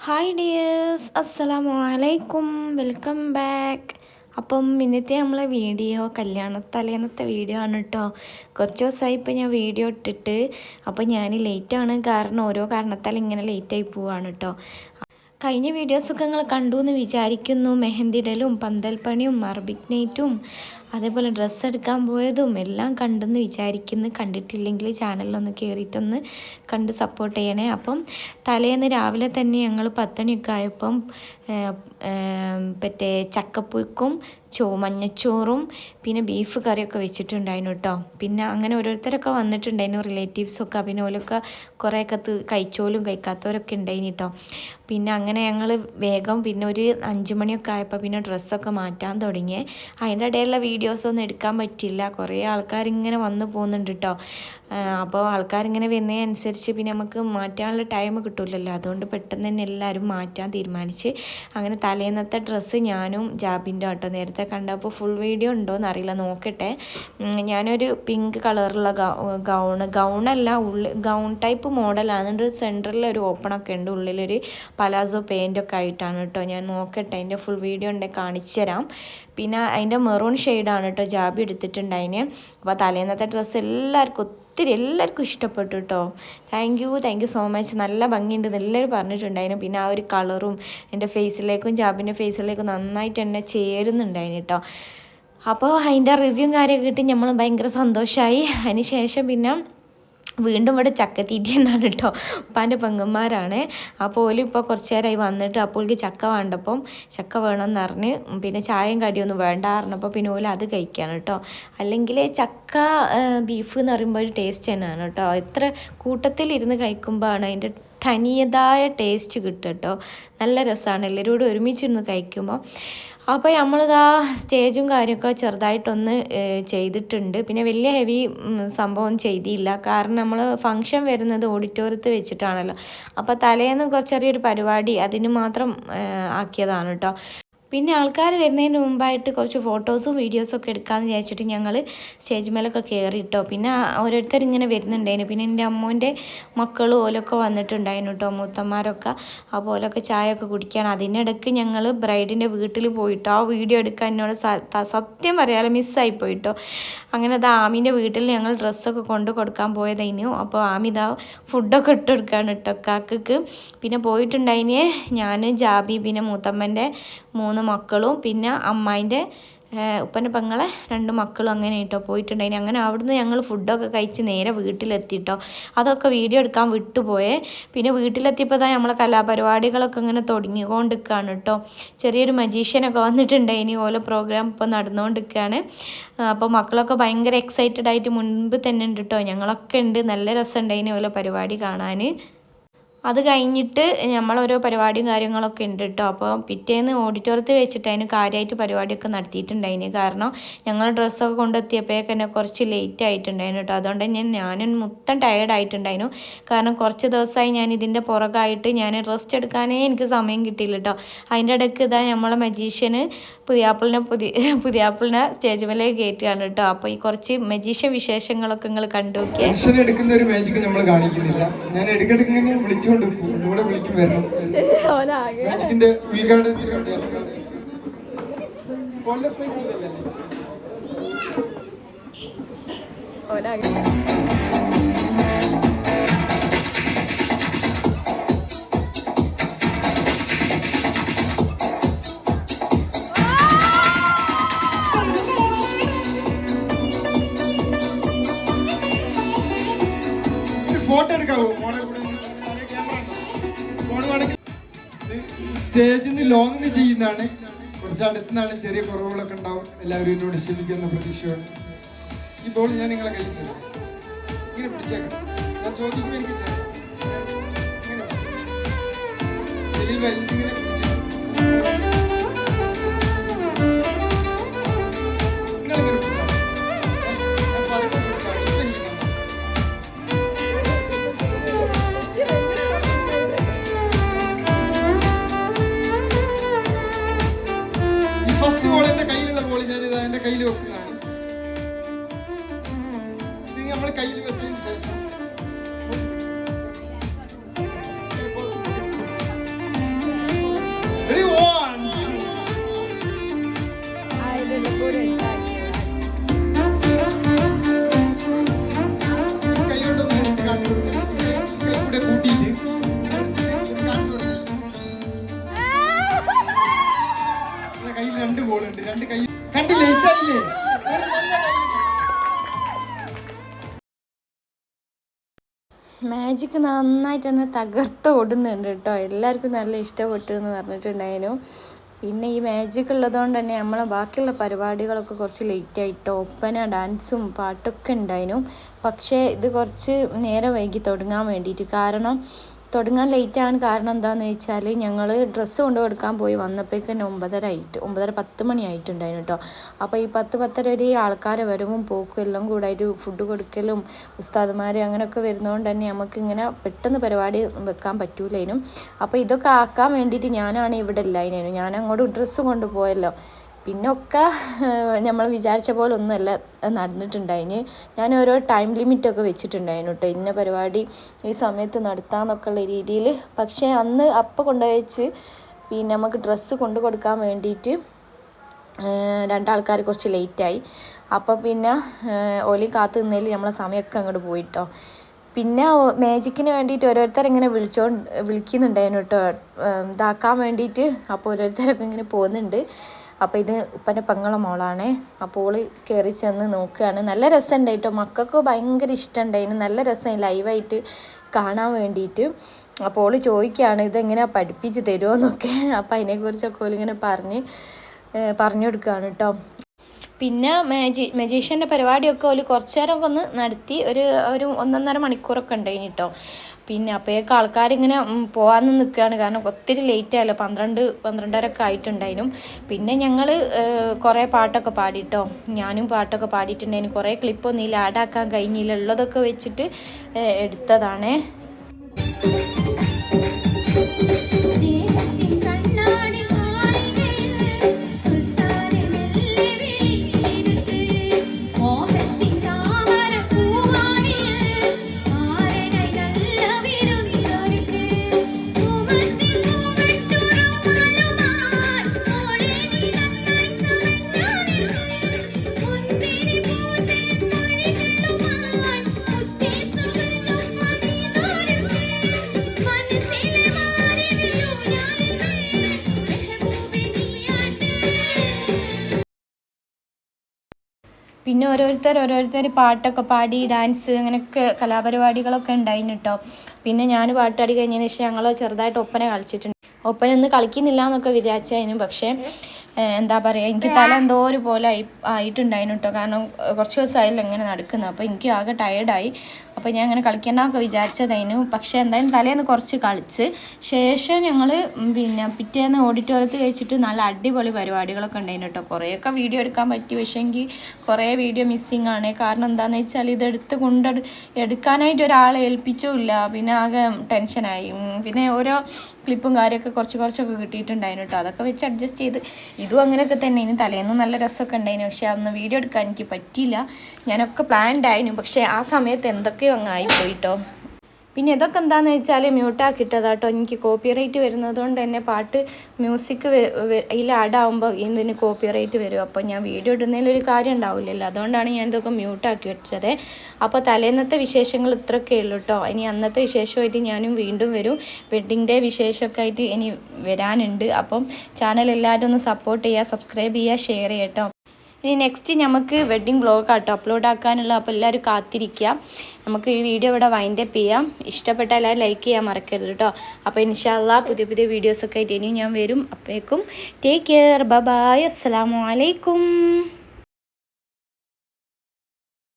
Hi dears, അസ്സലാമു അലൈക്കും, welcome back. അപ്പം ഇന്നത്തെ നമ്മളെ വീഡിയോ തലേന്നത്തെ വീഡിയോ ആണ് കേട്ടോ. കുറച്ച് ദിവസമായി ഇപ്പം ഞാൻ വീഡിയോ ഇട്ടിട്ട്. അപ്പം ഞാൻ ലേറ്റാണ്, കാരണം ഓരോ കാരണത്താൽ ഇങ്ങനെ ലേറ്റായി പോവാണ് കേട്ടോ. കഴിഞ്ഞ വീഡിയോസൊക്കെ നിങ്ങൾ കണ്ടു എന്ന് വിചാരിക്കുന്നു. മെഹന്തി ഇടലും പന്തൽപ്പണിയും അറബിക് നൈറ്റും അതേപോലെ ഡ്രസ്സ് എടുക്കാൻ പോയതും എല്ലാം കണ്ടെന്ന് വിചാരിക്കുന്നു. കണ്ടിട്ടില്ലെങ്കിൽ ചാനലിലൊന്ന് കയറിയിട്ടൊന്ന് കണ്ട് സപ്പോർട്ട് ചെയ്യണേ. അപ്പം തലേന്ന് രാവിലെ തന്നെ ഞങ്ങൾ 10 മണിയൊക്കെ ആയപ്പം മറ്റേ ചക്കപ്പുഴുക്കും മഞ്ഞച്ചോറും പിന്നെ ബീഫ് കറിയൊക്കെ വെച്ചിട്ടുണ്ടായിരുന്നു കേട്ടോ. പിന്നെ അങ്ങനെ ഓരോരുത്തരൊക്കെ വന്നിട്ടുണ്ടായിരുന്നു, റിലേറ്റീവ്സൊക്കെ. പിന്നെ ഓലൊക്കെ കുറേയൊക്കെ കഴിച്ചോലും കഴിക്കാത്തവരൊക്കെ ഉണ്ടായിന് കേട്ടോ. പിന്നെ അങ്ങനെ ഞങ്ങൾ വേഗം പിന്നെ ഒരു 5 മണിയൊക്കെ ആയപ്പോൾ പിന്നെ ഡ്രസ്സൊക്കെ മാറ്റാൻ തുടങ്ങി. അതിൻ്റെ ഇടയിലുള്ള വീഡിയോസൊന്നും എടുക്കാൻ പറ്റില്ല, കുറേ ആൾക്കാരിങ്ങനെ വന്നു പോകുന്നുണ്ട് കേട്ടോ. അപ്പോൾ ആൾക്കാരിങ്ങനെ വരുന്നതിനനുസരിച്ച് പിന്നെ നമുക്ക് മാറ്റാനുള്ള ടൈം കിട്ടില്ലല്ലോ. അതുകൊണ്ട് പെട്ടെന്ന് തന്നെ എല്ലാവരും മാറ്റാൻ തീരുമാനിച്ച്. അങ്ങനെ തലേന്നത്തെ ഡ്രസ്സ് ഞാനും ജാബിൻ്റെ കേട്ടോ. നേരത്തെ കണ്ടപ്പോൾ ഫുൾ വീഡിയോ ഉണ്ടോയെന്ന് അറിയില്ല, നോക്കട്ടെ. ഞാനൊരു പിങ്ക് കളറുള്ള ഗൗണല്ല, ഗൗൺ ടൈപ്പ് മോഡലാണ്. എന്നിട്ട് സെൻറ്ററിൽ ഒരു ഓപ്പണൊക്കെ ഉണ്ട്, ഉള്ളിലൊരു പലാസോ പെയിൻ്റൊക്കെ ആയിട്ടാണ് കേട്ടോ. ഞാൻ നോക്കട്ടെ, അതിൻ്റെ ഫുൾ വീഡിയോ ഉണ്ടെങ്കിൽ കാണിച്ചു തരാം. പിന്നെ അതിൻ്റെ മെറൂൺ ഷെയ്ഡാണ് കേട്ടോ ജാബി എടുത്തിട്ടുണ്ടായിന്. അപ്പോൾ തലേന്നത്തെ ഡ്രസ്സ് എല്ലാവർക്കും ഇഷ്ടപ്പെട്ടു കേട്ടോ. Thank you so much. നല്ല ഭംഗിയുണ്ട് എല്ലാവരും പറഞ്ഞിട്ടുണ്ടായിരുന്നു. പിന്നെ ആ ഒരു കളറും എൻ്റെ ഫേസിലേക്കും ജാബിൻ്റെ ഫേസിലേക്കും നന്നായിട്ട് തന്നെ ചേരുന്നുണ്ടായിരുന്നു കേട്ടോ. അപ്പോൾ അതിൻ്റെ റിവ്യൂ കാര്യമൊക്കെ കിട്ടി നമ്മൾ ഭയങ്കര സന്തോഷമായി. അതിന് ശേഷം പിന്നെ വീണ്ടും ഇവിടെ ചക്കത്തീറ്റി തന്നെയാണ് കേട്ടോ. ഉപ്പാൻ്റെ പെങ്ങന്മാരാണ്. അപ്പോൾ ഓല് ഇപ്പോൾ കുറച്ച് നേരമായി വന്നിട്ട് അപ്പോൾക്ക് ചക്ക വേണ്ടപ്പം ചക്ക വേണമെന്ന് പറഞ്ഞ് പിന്നെ ചായയും കടിയൊന്നും വേണ്ട പറഞ്ഞപ്പോൾ പിന്നെ ഓല് അത് കഴിക്കുകയാണ് കേട്ടോ. അല്ലെങ്കിൽ ചക്ക ബീഫ് എന്ന് പറയുമ്പോൾ ഒരു ടേസ്റ്റ് തന്നെയാണ് കേട്ടോ. എത്ര കൂട്ടത്തിലിരുന്ന് കഴിക്കുമ്പോഴാണ് അതിൻ്റെ തനിയതായ ടേസ്റ്റ് കിട്ടും കേട്ടോ. നല്ല രസമാണ് എല്ലാവരോടും ഒരുമിച്ചിരുന്ന് കഴിക്കുമ്പോൾ. അപ്പോൾ നമ്മളിതാ സ്റ്റേജും കാര്യമൊക്കെ ചെറുതായിട്ടൊന്ന് ചെയ്തിട്ടുണ്ട്. പിന്നെ വലിയ ഹെവി സംഭവം ചെയ്തില്ല, കാരണം നമ്മൾ ഫംഗ്ഷൻ വരുന്നത് ഓഡിറ്റോറിയത്തിൽ വെച്ചിട്ടാണല്ലോ. അപ്പോൾ തലേന്ന് ചെറിയൊരു പരിപാടി അതിന് മാത്രം ആക്കിയതാണ് കേട്ടോ. പിന്നെ ആൾക്കാർ വരുന്നതിന് മുമ്പായിട്ട് കുറച്ച് ഫോട്ടോസും വീഡിയോസൊക്കെ എടുക്കാമെന്ന് വിചാരിച്ചിട്ട് ഞങ്ങൾ സ്റ്റേജ് മേലൊക്കെ കയറി കേട്ടോ. പിന്നെ ഓരോരുത്തർ ഇങ്ങനെ വരുന്നുണ്ടായിരുന്നു. പിന്നെ എൻ്റെ അമ്മൂൻ്റെ മക്കളും ഓലൊക്കെ വന്നിട്ടുണ്ടായിരുന്നു കേട്ടോ, മൂത്തന്മാരൊക്കെ. അപ്പോൾ ഓലൊക്കെ ചായയൊക്കെ കുടിക്കുകയാണ്. അതിനിടയ്ക്ക് ഞങ്ങൾ ബ്രൈഡിൻ്റെ വീട്ടിൽ പോയിട്ടോ. ആ വീഡിയോ എടുക്കാൻ എന്നോട് സത്യം പറയാതെ മിസ്സായി പോയിട്ടോ. അങ്ങനെ അത് ആമിൻ്റെ വീട്ടിൽ ഞങ്ങൾ ഡ്രസ്സൊക്കെ കൊണ്ട് കൊടുക്കാൻ പോയതായിരുന്നു. അപ്പോൾ ആമി ഇതാ ഫുഡൊക്കെ ഇട്ട് കൊടുക്കുകയാണ് കേട്ടോ കാക്കക്ക്. പിന്നെ പോയിട്ടുണ്ടായിന് ഞാൻ, ജാബി, പിന്നെ മൂത്തമ്മൻ്റെ 3 മക്കളും പിന്നെ അമ്മായിൻ്റെ ഉപ്പൻ്റെ പെങ്ങളെ 2 മക്കളും അങ്ങനെ കേട്ടോ പോയിട്ടുണ്ടായിന്. അങ്ങനെ അവിടുന്ന് ഞങ്ങൾ ഫുഡൊക്കെ കഴിച്ച് നേരെ വീട്ടിലെത്തിയിട്ടോ. അതൊക്കെ വീഡിയോ എടുക്കാൻ വിട്ടുപോയേ. പിന്നെ വീട്ടിലെത്തിയപ്പോൾ തന്നെ നമ്മളെ കലാപരിപാടികളൊക്കെ ഇങ്ങനെ തുടങ്ങിക്കൊണ്ടിരിക്കുകയാണ് കേട്ടോ. ചെറിയൊരു മജീഷ്യനൊക്കെ വന്നിട്ടുണ്ടായിന്, ഓരോ പ്രോഗ്രാം ഇപ്പോൾ നടന്നുകൊണ്ടിരിക്കുകയാണ്. അപ്പോൾ മക്കളൊക്കെ ഭയങ്കര എക്സൈറ്റഡ് ആയിട്ട് മുൻപ് തന്നെ ഉണ്ട് കേട്ടോ. ഞങ്ങളൊക്കെ ഉണ്ട്, നല്ല രസമുണ്ടായിന് ഓരോ പരിപാടി കാണാൻ. അത് കഴിഞ്ഞിട്ട് നമ്മളോരോ പരിപാടിയും കാര്യങ്ങളൊക്കെ ഉണ്ട് കേട്ടോ. അപ്പോൾ പിറ്റേന്ന് ഓഡിറ്റോറിയത്തിൽ വെച്ചിട്ട് അതിന് കാര്യമായിട്ട് പരിപാടിയൊക്കെ നടത്തിയിട്ടുണ്ടായിന്. കാരണം ഞങ്ങൾ ഡ്രസ്സൊക്കെ കൊണ്ടെത്തിയപ്പോഴേക്ക് തന്നെ കുറച്ച് ലേറ്റ് ആയിട്ടുണ്ടായിരുന്നു കേട്ടോ. അതുകൊണ്ട് തന്നെ ഞാനും മൊത്തം ടയേർഡായിട്ടുണ്ടായിരുന്നു. കാരണം കുറച്ച് ദിവസമായി ഞാൻ ഇതിൻ്റെ പുറകായിട്ട് ഞാൻ റെസ്റ്റ് എടുക്കാനേ എനിക്ക് സമയം കിട്ടിയില്ല കേട്ടോ. അതിൻ്റെ ഇടയ്ക്ക് ഇതാ നമ്മളെ മജീഷ്യന് പുതിയാപ്പിളിനെ സ്റ്റേജ് മേലേക്ക് കയറ്റുകയാണ് കേട്ടോ. അപ്പോൾ ഈ കുറച്ച് മജീഷ്യൻ വിശേഷങ്ങളൊക്കെ നിങ്ങൾ കണ്ടു നോക്കിയാൽ എടുക്കുന്ന ഒരു മാജിക് നമ്മൾ കാണിക്കുന്നില്ല. ഞാൻ ഇടയ്ക്കിടയ്ക്ക് വിളിച്ചുകൊണ്ട് ഇവിടെ വിളിക്കും വരണം. മാജിക്കിന്റെ ഉദ്ഘാടനത്തിന് വേണ്ടി ഫോട്ടോ എടുക്കാവോ? സ്റ്റേജിൽ നിന്ന് ലോങ് നിന്ന് ചെയ്യുന്നതാണ്, കുറച്ച് അടുത്തുനിന്നാണ്. ചെറിയ കുറവുകളൊക്കെ ഉണ്ടാവും, എല്ലാവരും എന്നോട് ക്ഷമിക്കുന്ന പ്രതീക്ഷയോടെ. ഈ ബോൾ ഞാൻ നിങ്ങളെ കയ്യിൽ തരാം, ഇങ്ങനെ പിടിച്ചേക്കണം. ഞാൻ ചോദിക്കുമ്പോൾ എനിക്ക് തരാം. ഇങ്ങനെ ഫസ്റ്റ് ബോൾ എന്റെ കയ്യിലുള്ള ബോൾ ഞാനിത് എന്റെ കയ്യിൽ വെക്കുന്നതാണ്. ഇത് നമ്മൾ കയ്യിൽ വെച്ചതിന് ശേഷം രണ്ട് കൈ കണ്ടില്ലേ, ഇഷ്ടായില്ലേ? ഒരു നല്ല കൈ. മാജിക് നന്നായിട്ട് തന്നെ തകർത്ത് ഓടുന്നുണ്ട് കേട്ടോ. എല്ലാവർക്കും നല്ല ഇഷ്ടപ്പെട്ടു എന്ന് പറഞ്ഞിട്ടുണ്ടായിരുന്നു. പിന്നെ ഈ മാജിക് ഉള്ളതുകൊണ്ട് തന്നെ നമ്മളെ ബാക്കിയുള്ള പരിപാടികളൊക്കെ കുറച്ച് ലേറ്റായിട്ടോ. ഒപ്പന, ഡാൻസും പാട്ടൊക്കെ ഉണ്ടായിരുന്നു. പക്ഷേ ഇത് കുറച്ച് നേരം വൈകി തുടങ്ങാൻ വേണ്ടിയിട്ട്. തുടങ്ങാൻ ലേറ്റാകാൻ കാരണം എന്താണെന്ന് വെച്ചാൽ ഞങ്ങൾ ഡ്രസ്സ് കൊണ്ട് കൊടുക്കാൻ പോയി വന്നപ്പോഴേക്കും 9:10 മണി ആയിട്ടുണ്ടായിരുന്നു കേട്ടോ. അപ്പോൾ ഈ 10-10:30 വരെ ആൾക്കാരെ വരവും പോക്കും എല്ലാം കൂടായിട്ട് ഫുഡ് കൊടുക്കലും ഉസ്താദുമാർ അങ്ങനെയൊക്കെ വരുന്നതുകൊണ്ട് തന്നെ നമുക്കിങ്ങനെ പെട്ടെന്ന് പരിപാടി വെക്കാൻ പറ്റൂലേനും. അപ്പോൾ ഇതൊക്കെ ആക്കാൻ വേണ്ടിയിട്ട് ഞാനാണ് ഇവിടെ ഇല്ലായിരുന്നു. ഞാൻ അങ്ങോട്ട് ഡ്രസ്സ് കൊണ്ടുപോയല്ലോ. പിന്നെ ഒക്കെ നമ്മൾ വിചാരിച്ച പോലെ ഒന്നുമല്ല നടന്നിട്ടുണ്ടായിന്. ഞാൻ ഓരോ ടൈം ലിമിറ്റൊക്കെ വെച്ചിട്ടുണ്ടായിരുന്നു കേട്ടോ, ഇന്ന പരിപാടി ഈ സമയത്ത് നടത്താമെന്നൊക്കെ ഉള്ള രീതിയിൽ. പക്ഷേ അന്ന് അപ്പം കൊണ്ടുവച്ച് പിന്നെ നമുക്ക് ഡ്രസ്സ് കൊണ്ടു കൊടുക്കാൻ വേണ്ടിയിട്ട് രണ്ടാൾക്കാർ കുറച്ച് ലേറ്റായി. അപ്പോൾ പിന്നെ ഓലി കാത്തു നിന്നതിൽ നമ്മളെ സമയമൊക്കെ അങ്ങോട്ട് പോയിട്ടോ. പിന്നെ മാജിക്കിന് വേണ്ടിയിട്ട് ഓരോരുത്തരിങ്ങനെ വിളിക്കുന്നുണ്ടായിരുന്നു കേട്ടോ, ഇതാക്കാൻ വേണ്ടിയിട്ട്. അപ്പോൾ ഓരോരുത്തരൊക്കെ ഇങ്ങനെ പോകുന്നുണ്ട്. അപ്പോൾ ഇത് ഉപ്പൻ്റെ പെങ്ങളെ മോളാണ്. അപ്പോൾ ഓള് കയറി ചെന്ന് നോക്കുകയാണ്. നല്ല രസമുണ്ടായിട്ടോ, മക്കൾക്ക് ഭയങ്കര ഇഷ്ടമുണ്ടായിരുന്നു. നല്ല രസം ലൈവായിട്ട് കാണാൻ വേണ്ടിയിട്ട്. അപ്പോൾ ഓള് ചോദിക്കുകയാണ് ഇതെങ്ങനെയാണ് പഠിപ്പിച്ച് തരുമോ എന്നൊക്കെ. അപ്പോൾ അതിനെക്കുറിച്ചൊക്കെ ഓളിങ്ങനെ പറഞ്ഞു കൊടുക്കുകയാണ് കേട്ടോ. പിന്നെ മജീഷ്യൻ്റെ പരിപാടിയൊക്കെ ഓല് കുറച്ച് നേരമൊക്കെ ഒന്ന് നടത്തി. ഒരു 1.5 മണിക്കൂറൊക്കെ ഉണ്ടായിന് കേട്ടോ. പിന്നെ അപ്പോഴേക്കും ആൾക്കാരിങ്ങനെ പോകാമെന്ന് നിൽക്കുകയാണ്, കാരണം ഒത്തിരി ലേറ്റായല്ലോ, 12-12:30 ആയിട്ടുണ്ടായിരുന്നു. പിന്നെ ഞങ്ങൾ കുറേ പാട്ടൊക്കെ പാടിട്ടോ. ഞാനും പാട്ടൊക്കെ പാടിയിട്ടുണ്ടായിരുന്നു. കുറേ ക്ലിപ്പൊന്നും ഇതിൽ ആഡാക്കാൻ കഴിഞ്ഞില്ല, ഉള്ളതൊക്കെ വെച്ചിട്ട് എടുത്തതാണേ. പിന്നെ ഓരോരുത്തർ പാട്ടൊക്കെ പാടി ഡാൻസ് അങ്ങനെയൊക്കെ കലാപരിപാടികളൊക്കെ ഉണ്ടായിരുന്നു കേട്ടോ. പിന്നെ ഞാൻ പാട്ട് പാടി കഴിഞ്ഞതിന് ശേഷം ഞങ്ങൾ ചെറുതായിട്ട് ഒപ്പന കളിച്ചിട്ടുണ്ട്. ഒപ്പന ഇന്ന് കളിക്കുന്നില്ല എന്നൊക്കെ വിചാരിച്ചായിരുന്നു. പക്ഷേ എന്താ പറയുക, എനിക്ക് തല എന്തോ ഒരു പോലെ ആയിട്ടുണ്ടായിരുന്നു കേട്ടോ. കാരണം കുറച്ച് ദിവസമായില്ല ഇങ്ങനെ നടക്കുന്നത്. അപ്പോൾ എനിക്ക് ആകെ ടയേർഡായി. അപ്പോൾ ഞാൻ അങ്ങനെ കളിക്കണമെന്നൊക്കെ വിചാരിച്ചതായിരുന്നു. പക്ഷേ എന്തായാലും തലേന്ന് കുറച്ച് കളിച്ച് ശേഷം ഞങ്ങൾ പിന്നെ പിറ്റേന്ന് ഓഡിറ്റോറിയത്തിൽ വെച്ചിട്ട് നല്ല അടിപൊളി പരിപാടികളൊക്കെ ഉണ്ടായിരുന്നു കേട്ടോ. കുറേയൊക്കെ വീഡിയോ എടുക്കാൻ പറ്റി, പക്ഷേങ്കിൽ കുറേ വീഡിയോ മിസ്സിങ് ആണ്. കാരണം എന്താണെന്ന് വെച്ചാൽ ഇതെടുത്ത് എടുക്കാനായിട്ട് ഒരാളെ ഏൽപ്പിച്ചുമില്ല. പിന്നെ ആകെ ടെൻഷനായി. പിന്നെ ഓരോ ക്ലിപ്പും കാര്യമൊക്കെ കുറച്ചൊക്കെ കിട്ടിയിട്ടുണ്ടായിരുന്നു കേട്ടോ. അതൊക്കെ വെച്ച് അഡ്ജസ്റ്റ് ചെയ്ത് ഇതും അങ്ങനെയൊക്കെ തന്നെ. ഇനി തലേന്നും നല്ല രസമൊക്കെ ഉണ്ടായിരുന്നു. പക്ഷേ അന്ന് വീഡിയോ എടുക്കാൻ എനിക്ക് പറ്റിയില്ല. ഞാനൊക്കെ പ്ലാൻഡ് ആയിരുന്നു, പക്ഷേ ആ സമയത്ത് എന്തൊക്കെയോ അങ്ങ് ആയിപ്പോയിട്ടോ. പിന്നെ ഇതൊക്കെ എന്താണെന്ന് വെച്ചാൽ മ്യൂട്ടാക്കിയിട്ടതാട്ടോ. എനിക്ക് കോപ്പിറൈറ്റ് വരുന്നതുകൊണ്ട് തന്നെ പാട്ട് മ്യൂസിക് അതിൽ ആഡാകുമ്പോൾ ഇതിന് കോപ്പിറൈറ്റ് വരും. അപ്പോൾ ഞാൻ വീഡിയോ ഇടുന്നതിലൊരു കാര്യം ഉണ്ടാവില്ലല്ലോ, അതുകൊണ്ടാണ് ഞാൻ ഇതൊക്കെ മ്യൂട്ടാക്കി വെച്ചത്. അപ്പോൾ തലേന്നത്തെ വിശേഷങ്ങൾ ഇത്രയൊക്കെ ഉള്ളൂ കേട്ടോ. ഇനി അന്നത്തെ വിശേഷമായിട്ട് ഞാനും വീണ്ടും വരും. വെഡ്ഡിങ് ഡേ വിശേഷമൊക്കെ ആയിട്ട് ഇനി വരാനുണ്ട്. അപ്പം ചാനൽ എല്ലാവരും ഒന്ന് സപ്പോർട്ട് ചെയ്യുക, സബ്സ്ക്രൈബ് ചെയ്യുക, ഷെയർ ചെയ്യുക കേട്ടോ. ഇനി നെക്സ്റ്റ് നമുക്ക് വെഡ്ഡിങ് വ്ളോഗാട്ടോ അപ്ലോഡ് ആക്കാനുള്ള. അപ്പോൾ എല്ലാവരും കാത്തിരിക്കുക. നമുക്ക് ഈ വീഡിയോ ഇവിടെ വൈൻഡപ്പ് ചെയ്യാം. ഇഷ്ടപ്പെട്ട എല്ലാവരും ലൈക്ക് ചെയ്യാൻ മറക്കരുത് കേട്ടോ. അപ്പോൾ ഇൻഷാ അല്ലാഹ് പുതിയ വീഡിയോസൊക്കെ ആയിട്ട് ഇനിയും ഞാൻ വരും. അപ്പോഴേക്കും ടേക്ക് കെയർ, ബൈ, അസ്സലാമു അലൈക്കും.